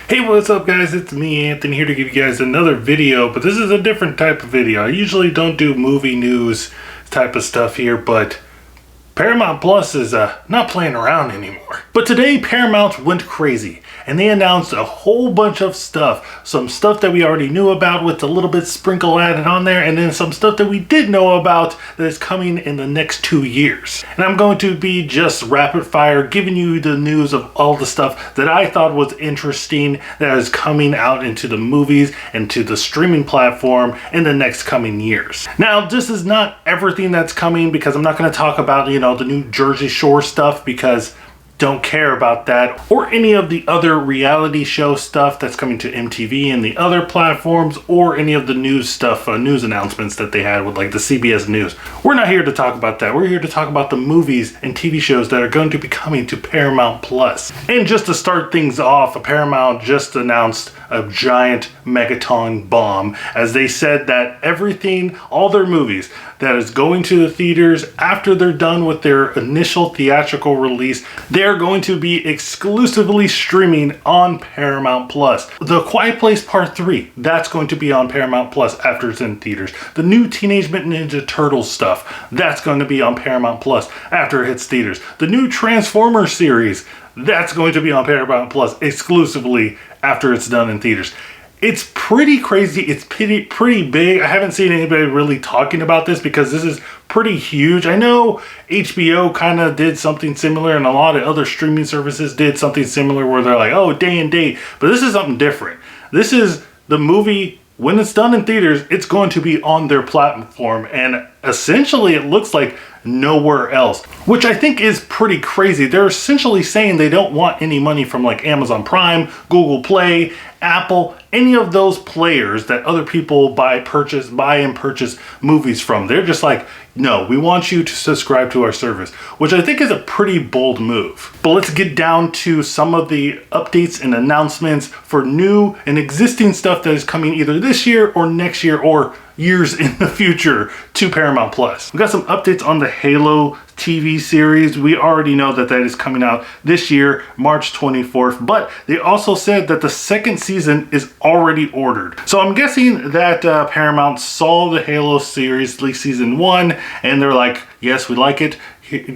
Hey, what's up guys? It's me, Anthony, here to give you guys another video, but this is a different type of video. I usually don't do movie news type of stuff here, but Paramount Plus is not playing around anymore. But today, Paramount went crazy, and they announced a whole bunch of stuff. Some stuff that we already knew about with a little bit sprinkle added on there, and then some stuff that we did know about that is coming in the next 2 years. And I'm going to be just rapid fire giving you the news of all the stuff that I thought was interesting that is coming out into the movies and to the streaming platform in the next coming years. Now, this is not everything that's coming, because I'm not going to talk about, the New Jersey Shore stuff, because don't care about that, or any of the other reality show stuff that's coming to MTV and the other platforms, or any of the news stuff, news announcements that they had with like the CBS News. We're not here to talk about that. We're here to talk about the movies and TV shows that are going to be coming to Paramount Plus. And just to start things off, Paramount just announced a giant megaton bomb, as they said that everything, all their movies that is going to the theaters after they're done with their initial theatrical release, they're going to be exclusively streaming on Paramount Plus. The Quiet Place Part 3, that's going to be on Paramount Plus after it's in theaters. The new Teenage Mutant Ninja Turtles stuff, that's going to be on Paramount Plus after it hits theaters. The new Transformers series, that's going to be on Paramount Plus exclusively after it's done in theaters. It's pretty crazy. It's pretty big. I haven't seen anybody really talking about this because this is pretty huge. I know HBO kind of did something similar, and a lot of other streaming services did something similar where they're like, oh, day and date. But this is something different. This is the movie. When it's done in theaters, it's going to be on their platform, and essentially it looks like nowhere else, which I think is pretty crazy. They're essentially saying they don't want any money from like Amazon Prime, Google Play, Apple, any of those players that other people buy and purchase movies from. They're just like, no, we want you to subscribe to our service, which I think is a pretty bold move. But let's get down to some of the updates and announcements for new and existing stuff that is coming either this year or next year or years in the future to Paramount Plus. We got some updates on the Halo TV series. We already know that that is coming out this year, March 24th, but they also said that the second season is already ordered. So I'm guessing that Paramount saw the Halo series, at least season 1, and they're like, yes, we like it.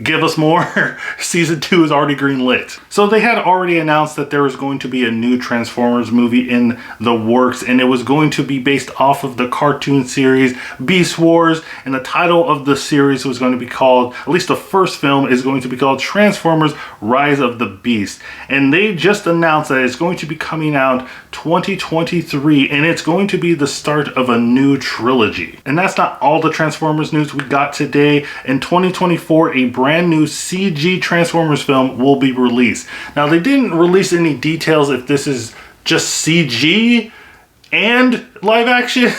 Give us more. Season 2 is already greenlit. So they had already announced that there was going to be a new Transformers movie in the works, and it was going to be based off of the cartoon series Beast Wars, and the title of the series was going to be called, at least the first film is going to be called Transformers Rise of the Beast. And they just announced that it's going to be coming out 2023, and it's going to be the start of a new trilogy. And that's not all the Transformers news we got today. In 2024, a brand new CG Transformers film will be released. Now, they didn't release any details if this is just CG and live action,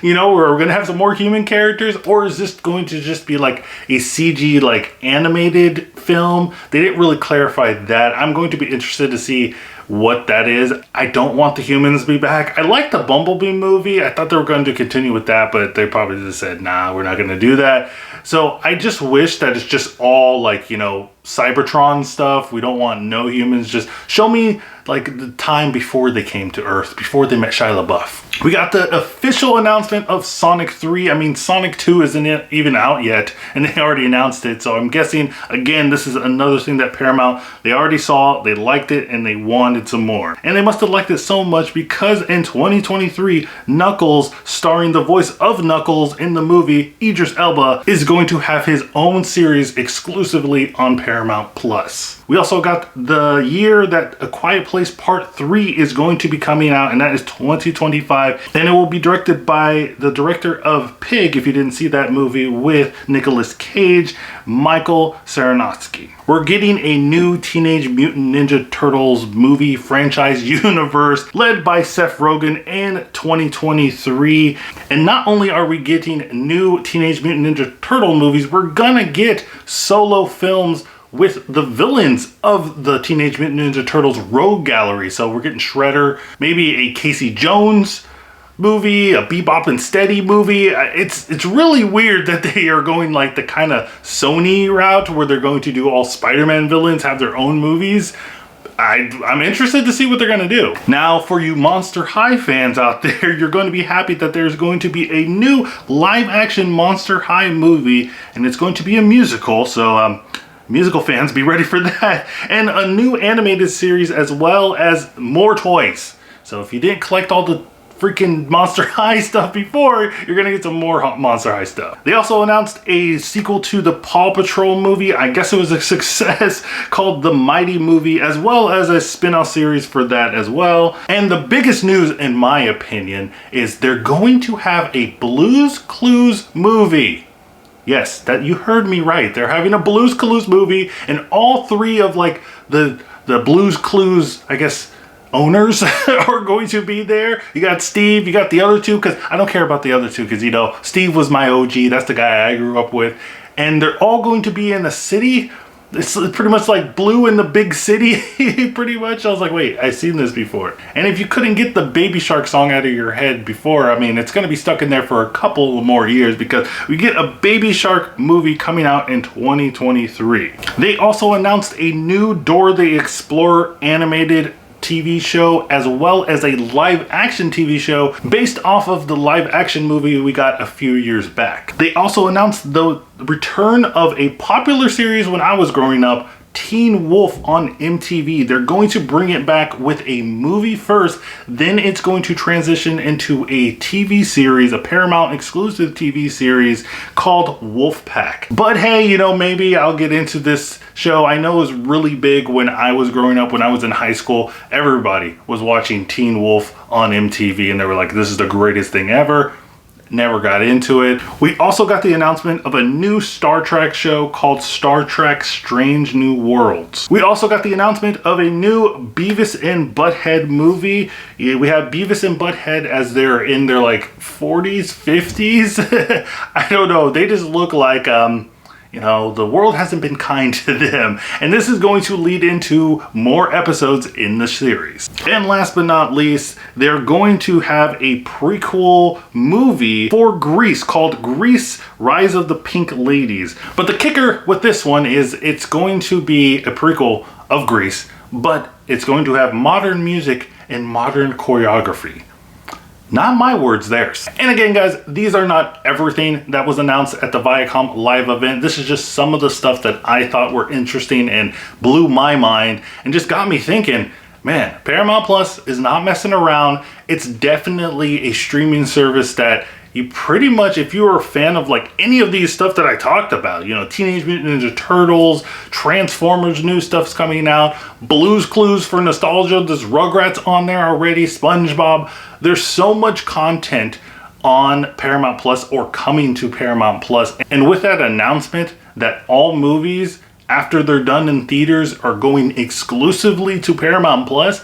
where we're gonna have some more human characters, or is this going to just be like a CG like animated film? They didn't really clarify that. I'm going to be interested to see what that is. I don't want the humans to be back. I like the Bumblebee movie. I thought they were going to continue with that, but they probably just said, nah, we're not going to do that. So I just wish that it's just all like, Cybertron stuff. We don't want no humans. Just show me like the time before they came to Earth, before they met Shia LaBeouf. We got the official announcement of Sonic 3. I mean, Sonic 2 isn't even out yet, and they already announced it. So I'm guessing, again, this is another thing that Paramount, they already saw, they liked it, and they wanted some more. And they must have liked it so much because in 2023, Knuckles, starring the voice of Knuckles in the movie, Idris Elba, is going to have his own series exclusively on Paramount Plus. We also got the year that A Quiet Place Part 3 is going to be coming out, and that is 2025. And it will be directed by the director of Pig, if you didn't see that movie, with Nicolas Cage, Michael Sarnoski. We're getting a new Teenage Mutant Ninja Turtles movie franchise universe led by Seth Rogen in 2023. And not only are we getting new Teenage Mutant Ninja Turtle movies, we're gonna get solo films with the villains of the Teenage Mutant Ninja Turtles Rogue Gallery. So we're getting Shredder, maybe a Casey Jones movie, a Bebop and Steady movie. It's really weird that they are going like the kind of Sony route where they're going to do all Spider-Man villains have their own movies. I'm interested to see what they're going to do. Now, for you Monster High fans out there, you're going to be happy that there's going to be a new live-action Monster High movie, and it's going to be a musical, so musical fans, be ready for that. And a new animated series as well as more toys. So if you didn't collect all the freaking Monster High stuff before, you're gonna get some more Monster High stuff. They also announced a sequel to the Paw Patrol movie. I guess it was a success, called The Mighty Movie, as well as a spin-off series for that as well. And the biggest news, in my opinion, is they're going to have a Blue's Clues movie. Yes, that you heard me right. They're having a Blue's Clues movie, and all three of like the Blue's Clues, I guess, owners are going to be there. You got Steve, you got the other two, because I don't care about the other two, because, you know, Steve was my OG. That's the guy I grew up with. And they're all going to be in the city. It's pretty much like Blue in the big city, pretty much. I was like, wait, I've seen this before. And if you couldn't get the Baby Shark song out of your head before, I mean, it's going to be stuck in there for a couple more years, because we get a Baby Shark movie coming out in 2023. They also announced a new Dora the Explorer animated TV show, as well as a live action TV show based off of the live action movie we got a few years back. They also announced the return of a popular series when I was growing up, Teen Wolf on MTV. They're going to bring it back with a movie first, then it's going to transition into a TV series, a Paramount exclusive TV series called Wolfpack. But hey, you know, maybe I'll get into this show. I know it was really big when I was growing up, when I was in high school. Everybody was watching Teen Wolf on MTV, and they were like, this is the greatest thing ever. Never got into it. We also got the announcement of a new Star Trek show called Star Trek Strange New Worlds. We also got the announcement of a new Beavis and Butthead movie. We have Beavis and Butthead as they're in their like 40s, 50s. I don't know. They just look like, you know, the world hasn't been kind to them. And this is going to lead into more episodes in the series. And last but not least, they're going to have a prequel movie for Grease called Grease: Rise of the Pink Ladies. But the kicker with this one is it's going to be a prequel of Grease, but it's going to have modern music and modern choreography. Not my words, theirs. And again, guys, these are not everything that was announced at the Viacom live event. This is just some of the stuff that I thought were interesting and blew my mind and just got me thinking, man, Paramount Plus is not messing around. It's definitely a streaming service that you pretty much, if you're a fan of like any of these stuff that I talked about, you know, Teenage Mutant Ninja Turtles, Transformers new stuff's coming out, Blue's Clues for nostalgia, there's Rugrats on there already, SpongeBob. There's so much content on Paramount Plus or coming to Paramount Plus. And with that announcement that all movies after they're done in theaters are going exclusively to Paramount Plus,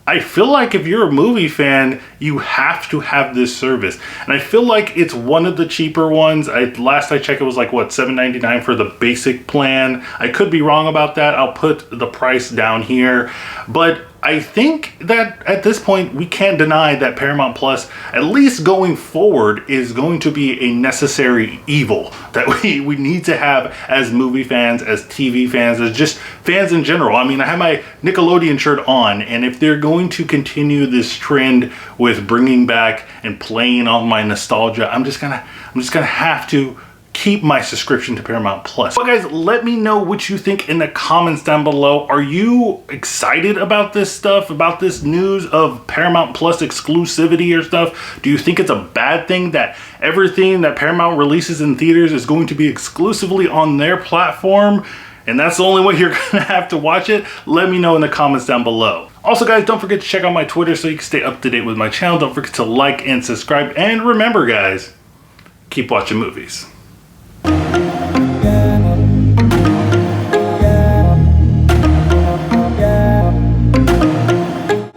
I feel like if you're a movie fan, you have to have this service. And I feel like it's one of the cheaper ones. Last I checked, it was like, what, $7.99 for the basic plan. I could be wrong about that. I'll put the price down here. But I think that at this point, we can't deny that Paramount Plus, at least going forward, is going to be a necessary evil that we need to have as movie fans, as TV fans, as just fans in general. I mean, I have my Nickelodeon shirt on, and if they're going to continue this trend with bringing back and playing on my nostalgia, I'm just gonna have to keep my subscription to Paramount Plus. But guys, let me know what you think in the comments down below. Are you excited about this stuff, about this news of Paramount Plus exclusivity or stuff? Do you think it's a bad thing that everything that Paramount releases in theaters is going to be exclusively on their platform, and that's the only way you're gonna have to watch it? Let me know in the comments down below. Also guys, don't forget to check out my Twitter so you can stay up to date with my channel. Don't forget to like and subscribe, and remember guys, keep watching movies.